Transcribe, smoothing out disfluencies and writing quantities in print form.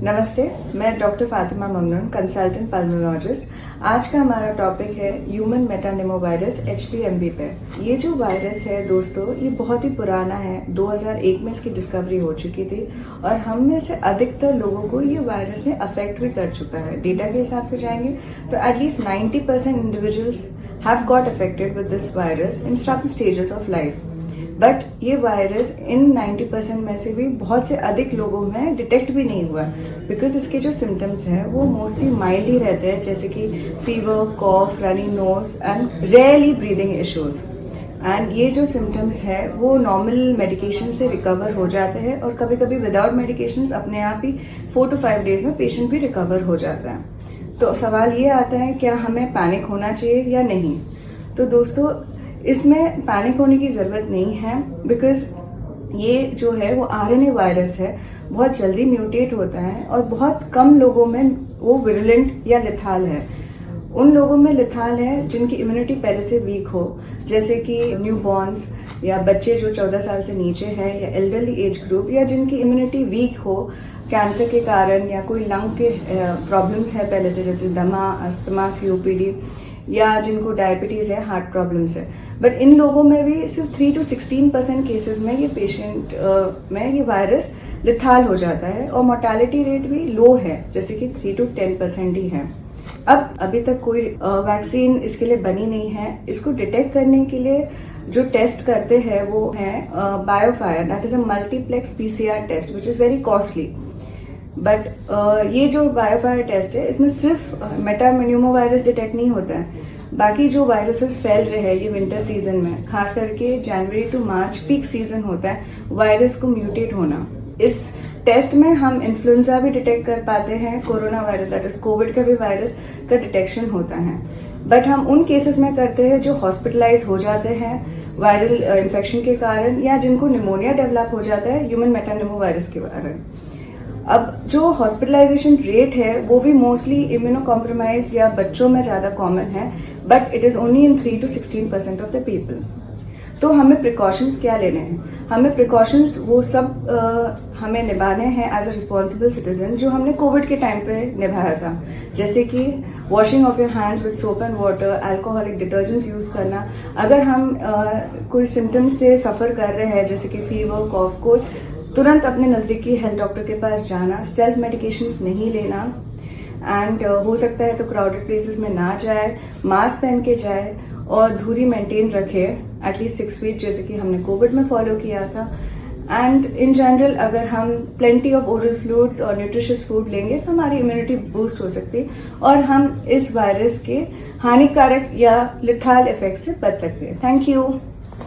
नमस्ते, मैं doctor Fatima Mamnoon, consultant pulmonologist. आज का हमारा टॉपिक है ह्यूमन मेटानिमोवायरस HPMV पे। ये जो वायरस है दोस्तों, ये बहुत ही पुराना है। 2001 में इसकी डिस्कवरी हो चुकी थी और हम में से अधिकतर लोगों को ये वायरस ने अफेक्ट भी कर चुका है। डेटा के हिसाब से जाएंगे तो at least 90% individuals have got affected with this virus in some stages of life. But ये वायरस इन 90% में से भी बहुत से अधिक लोगों में डिटेक्ट भी नहीं हुआ, बिकॉज इसके जो सिम्टम्स हैं वो मोस्टली माइल्ड ही रहते हैं, जैसे कि fever, cough, running nose and rarely breathing issues. And ये जो सिम्टम्स है वो नॉर्मल मेडिकेशन से रिकवर हो जाते हैं और कभी कभी विदाउट मेडिकेशन अपने आप ही 4 to 5 डेज में पेशेंट भी रिकवर हो जाता है। तो सवाल ये आता है, क्या हमें पैनिक होना चाहिए या नहीं? तो दोस्तों, इसमें पैनिक होने की ज़रूरत नहीं है, बिकॉज ये जो है वो RNA वायरस है, बहुत जल्दी म्यूटेट होता है और बहुत कम लोगों में वो विरुलेंट या लिथाल है। उन लोगों में लिथाल है जिनकी इम्यूनिटी पहले से वीक हो, जैसे कि न्यूबॉर्न्स या बच्चे जो 14 साल से नीचे हैं या एल्डरली एज ग्रुप, या जिनकी इम्यूनिटी वीक हो कैंसर के कारण या कोई लंग के प्रॉब्लम्स है पहले से, जैसे दमा, अस्थमा, COPD, या जिनको डायबिटीज है, हार्ट प्रॉब्लम्स है। बट इन लोगों में भी सिर्फ 3 to 16% केसेस में ये पेशेंट में ये वायरस लिथाल हो जाता है और मोर्टेलिटी रेट भी लो है, जैसे कि 3 to 10% ही है। अब अभी तक कोई वैक्सीन इसके लिए बनी नहीं है। इसको डिटेक्ट करने के लिए जो टेस्ट करते हैं वो है BioFire, that is a multiplex PCR test which is very costly. But ये जो बायोफायर टेस्ट है, इसमें सिर्फ मेटानिमोवायरस डिटेक्ट नहीं होता है, बाकी जो वायरसेस फैल रहे हैं ये विंटर सीजन में, खास करके जनवरी टू मार्च पीक सीजन होता है वायरस को म्यूटेट होना। इस टेस्ट में हम इन्फ्लुएंजा भी डिटेक्ट कर पाते हैं, corona virus that is Covid का भी वायरस का डिटेक्शन होता है। बट हम उन केसेस में करते हैं जो हॉस्पिटलाइज हो जाते हैं वायरल इन्फेक्शन के कारण, या जिनको निमोनिया डेवलप हो जाता है ह्यूमन मेटानिमोवायरस के कारण। अब जो हॉस्पिटलाइजेशन रेट है वो भी मोस्टली इम्यूनो कॉम्प्रोमाइज या बच्चों में ज़्यादा कॉमन है, but it is only in 3 to 16% of the people. तो हमें प्रिकॉशंस क्या लेने हैं? हमें प्रिकॉशंस वो सब हमें निभाने हैं एज अ रिस्पॉन्सिबल सिटीजन, जो हमने कोविड के टाइम पे निभाया था, जैसे कि washing of your hands with soap and water, alcoholic detergents use करना। अगर हम कोई सिम्टम्स से सफ़र कर रहे हैं, जैसे कि फीवर, कॉफ, कोल्ड, तुरंत अपने नज़दीकी हेल्थ डॉक्टर के पास जाना, सेल्फ मेडिकेशंस नहीं लेना, एंड हो सकता है तो क्राउडेड प्लेसेस में ना जाए, मास्क पहन के जाए और दूरी मेंटेन रखे एटलीस्ट 6 फीट, जैसे कि हमने कोविड में फॉलो किया था। एंड इन जनरल अगर हम प्लेंटी ऑफ ओरल फ्लूइड्स और न्यूट्रिशियस फूड लेंगे तो हमारी इम्यूनिटी बूस्ट हो सकती है और हम इस वायरस के हानिकारक या लिथाल इफेक्ट से बच सकते हैं। Thank you.